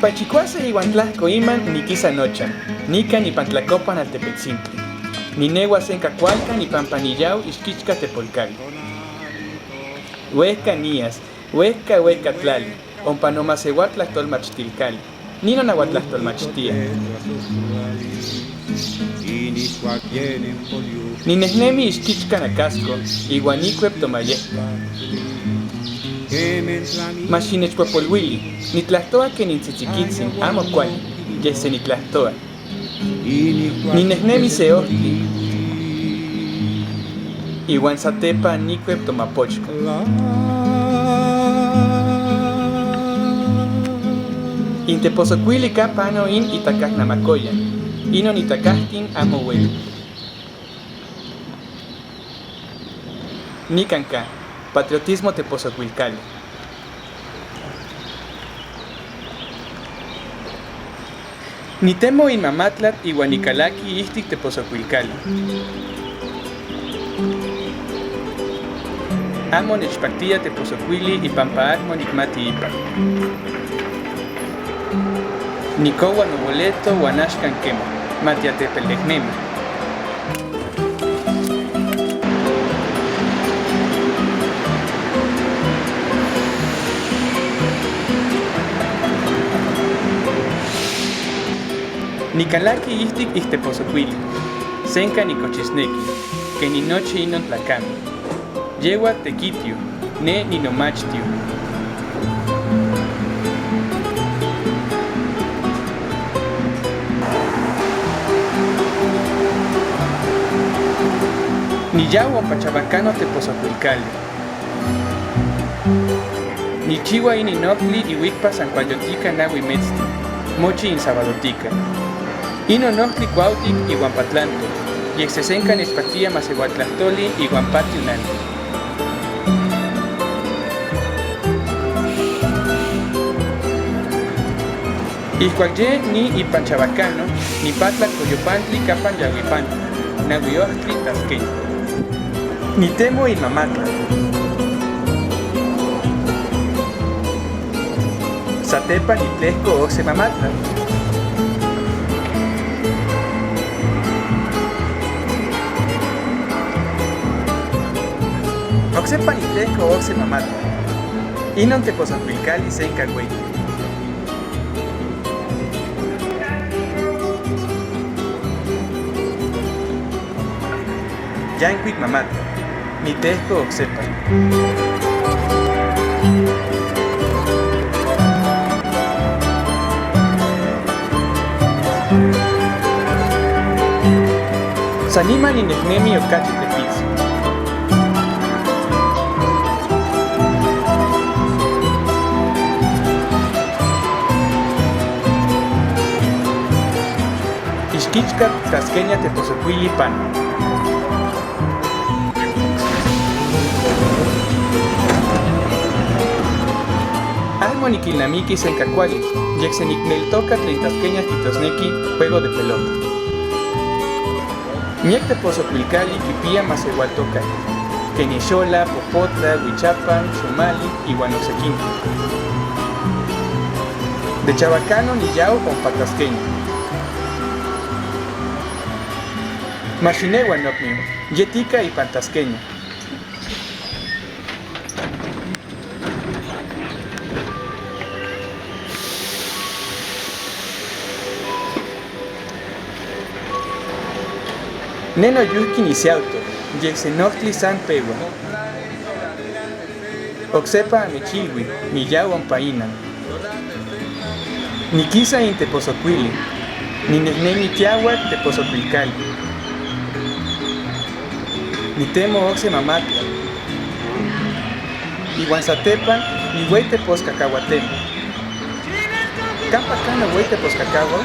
Nipachicuase iwan tlajko iman nikisa nochan, nika nipantlacopan Altepetzintli. Ninewa senka cualca nipampanillau ixquichka tepolcali. Huesca nias, huesca tlali, ompa nomaseuatlahtolmachtilcali. Nino nahuatlahtolmachtia. Ninehnemi ixquichka nacasco, iwan nicuep tomayehka. Mas xinechpopoluili, nitlahtoa que nintzitzikitzin amo kuali, yeh se nitlahtoa. Ninehnemi se ohtli, iwan satepa nicuep tomapochka. Inteposocuili kapano in itakajnamakoyan, inon itakajtin amo ueli. Nikanka, patriotismo teposocuilcali. Nitemo inmamatlat iwan nikalaki ihtik teposocuilcali. Amo nechpaktia teposocuili ipampa akmo nikmati ipa. Nikowa noboleto wan axkan kema, matiatepelejnemi. Nikalaki ihtik ihteposocuili, senka nikochisneki, que ni noche inon tlacami. Yewa tequitio, ne ninomachtiu. Niyau ompachabacano teposocuilcali. Nichiwa ininoctli iwikpa sancuayotica nahuimetzti, mochi insabadotica. Inonohtli cuautic iwan patlanto, yexesenka nechpaktia maseuatlahtoli iwan patio nani. Ixcuac ye ni ipan Chabacano, ni patla coyopantli capan yahuipantli, nahuiohtli tasqueño. Nitemo inmamatla. Satepa nitlehco oxe mamatla. Oxepa nitlehco oxe mamatla. Inon teposocuilcali senka güeyi. Yancuic mamatla, nitehco oxepa. Sanima ninehnemi okachi tepitzi. Ixquichka tasqueña teposocuili pan. Almo niquilnamiqui senka kuali, yexenikneltoka tlen tasqueñas kitosneki juego de pelota. Miek teposocuilcali kipia maseualtoka, Kenixola, Popotla, Huichapan, Xomali iwan oksekinti. De Chabacano niyau ompa tasqueña. Maxinewa nokniu, yetika ipan tasqueña. Neno yuhki nisiauto, yexenohtli san pewa. Oxepa amechilwi, niyau ompainan. Nikisa in teposocuili, ninehnemi tiauac teposocuilcali. Nitemo oxe mamatla. Iwan satepa, niuey teposcacahuatemo. Campa cano uey teposcacahuau?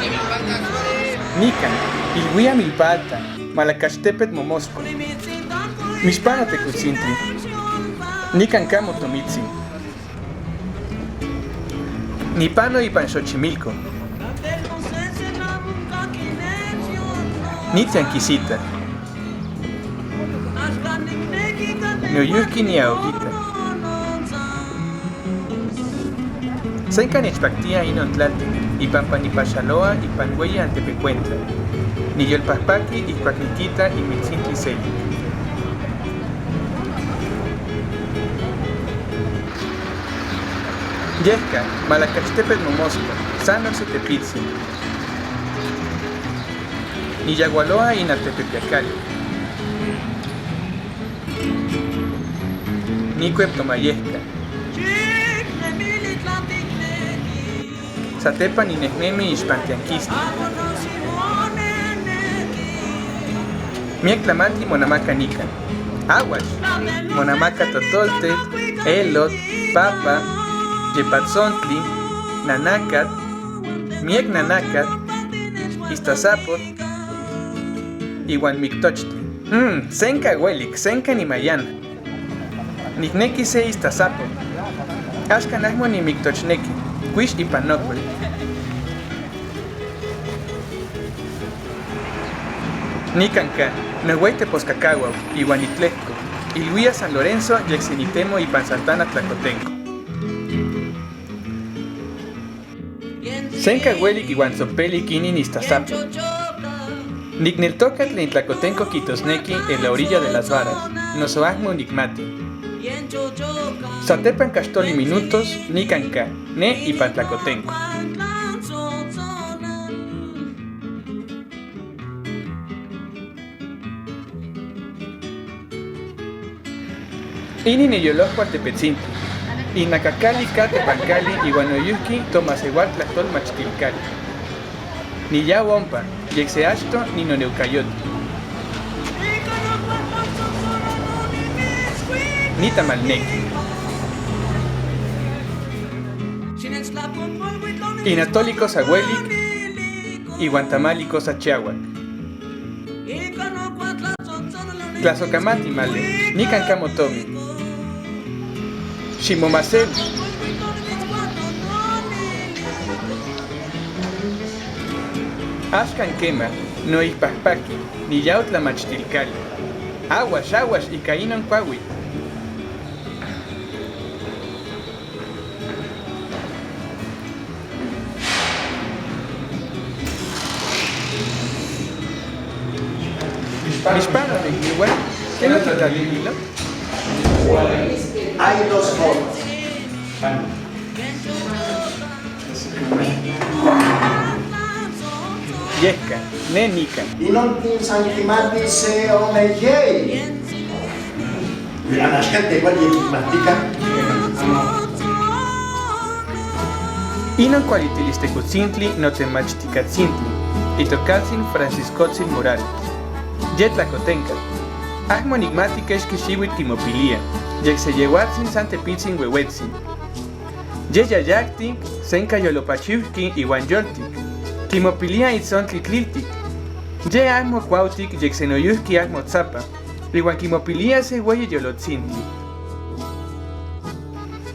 Nican, ilhuia milpalta. Malacachtepet momosco. Mixpano tecuitzintli. Nican camo tomitzin. Nipano ipan Xochimilco. Nitianquisita. Nioyuhki ni ahojita. Senka nechpaktia inon tlaltik. Ipampa Nipachaloa, Ipanhueya Antepecuentla, Niyolpajpaqui, Ixcuacniquita, Imiltzintli Seli. Yesca, Malacachtepetl Momosco, San Oxetepitzin, Niyagualoa Inatepepiacali, Nicueptomayesca, Satepan Inehnemi Ixpantianquisti, Miectlamantli Monamaca Nican, Aguax, Monamaca Totoltet, Elot, Papa, Yepatzontli, Nanacat, Miec Nanacat, Iztazapot, Iwan Mictochtli. Senca Huelic, Senca Nimayana. Nicnequi se Iztazapot. Axcan ahmo ni Mictochneki, Quish y Panocuel. Nicanca, Nahuete Poscacahuau, Iwan Itlesco, Iluía San Lorenzo, Yexinitemo y Pansantana Tlacotenco. Senca Huelic Iwan Zopeli Kinin Iztazapot. Nicneltocatl en Tlacotenco Quitosnequi en la orilla de las varas, Nosoahmo Nicmati. Satepan Castoli Minutos, Nicanca, Ne y Pantlacotenco. Ini Neyolosco Altepetzintli, Inacacali Catepancali y Guanoyuski Tomasehual Tlastol Machtilcali. Ni ya Wompa, Yexeachto ni Noneucayoti. Ni Tamalnequi. Inatólicos Ahuelic y Guantamálicos Achiahuac. Tlazocamati Male, ni Cancamotomi. Ximomacebi. Axcan quema, no Ixpajpaqui, ni Yautlamachtilcali. Aguas, aguas y Cainon Cuahui. Hispano de igual, ¿qué no quita el hilo? Hay dos formas. Yesca, ne Nica. Y non tin santimati se omeyei. Mira, la gente igual y mastica. Inon cualitilistecutzintli no temachticatzintli, Itocalzin Franciscotzin Morales. Yetlacotenca. Ahmo enigmática es que Xihuit Timopilia, Yexeyehuatzin Santepitzin Huehuetzin. Yeyayactic, Senca Yolopachiuki y Huanyoltic. Timopilia Itzontli Tliltic. Ye Ahmo Cuautic Yexenoyuski Ahmo Tzapa. Iwan Timopilia se Hueye Yolotzintli.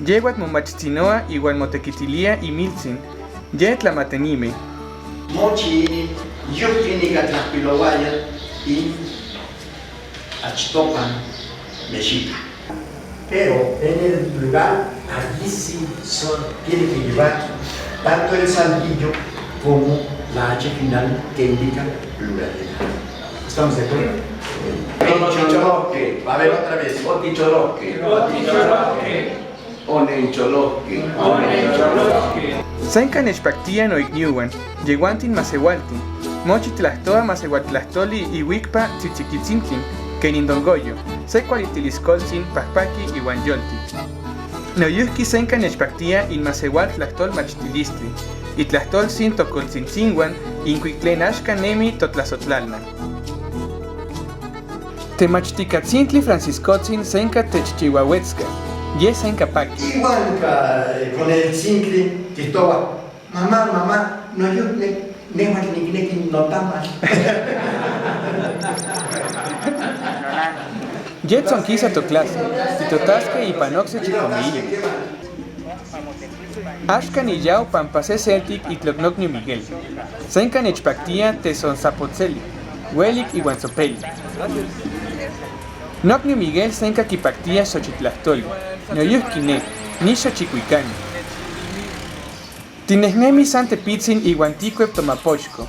Yehuat Momachtinoa igual Motequitilia y Miltzin. Yetlamatenime. Mochi, Yukinica Tlaspilowaya y Achtopan, Mexica. Pero en el lugar, allí sí tiene que llevar tanto el saldillo como la H final que indica pluralidad. ¿Estamos de acuerdo? Onencholoque, va a ver otra vez. Oticholoque, Oticholoque, Onencholoque, Onencholoque. Senca Nechpactia no Igniuan, Yeguantin Masehualtin, Mochi Tlactoa Masehuatlastoli y Wicpa Tzitzikitzintlin, Kenindongoyo, Secualitiliskotzin Pajpaqui y Huanyolti. Noyuski Senca Nechpactia in Masehuatlastol Machtilistli, y Tlastol sin Tocoltzintzinguan, Incuictlen Axca Nemi Totlazotlalna. Temachticatzintli Franciscotzin Senca Techchihuahuetzca, Ye Senca Paqui. Igual con el Zincli, que estaba, mamá, no yo ne no tamas. Jetson quisa tu clase, Titotasque y Panoxe Chicomillo. Axcan y Yao Pampase Celtic y Tlocnocnio Miguel. Senca Nechpactia Teson Zapotzeli, Huelic y Huanzopeli. Nocnio Miguel Senca Quipactia Xochitlastoli, Noyusquine, Nisho Chicuicani. Tinehnemi sante pitzin iuan ticuep tomapochco.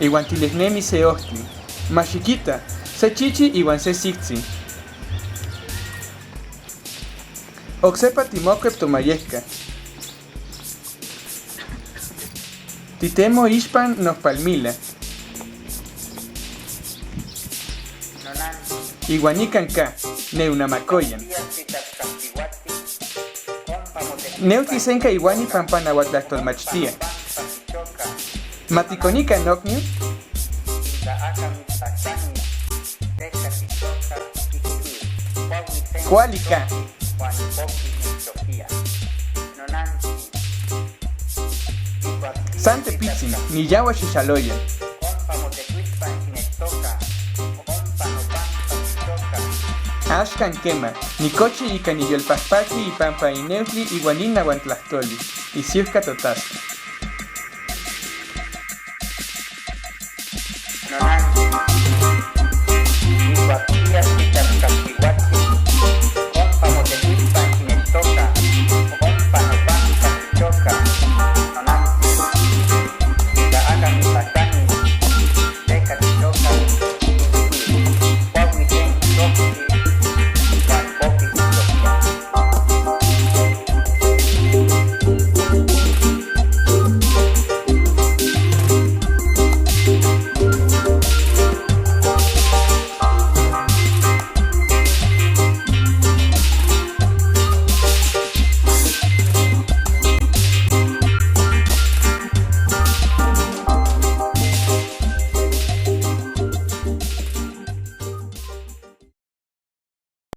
Iuan tinehnemi se ohtli. Machikita, se chichi iuan se siktsin. Oksepa timocuep tomayehka. Titemo ixpan nohpalmila. Iuan ikan ka, neunamacoyan. Neutisenka iuani pampanahuatlahtolmachtia. Matikonika nokniu. Kualika. Sante pitzin, niyawa xixaloyan. Axkan quema, nicochi ica niyolpahpaki ipampa ineutli iuan inahuan tlahtoli, isiuhka totasca.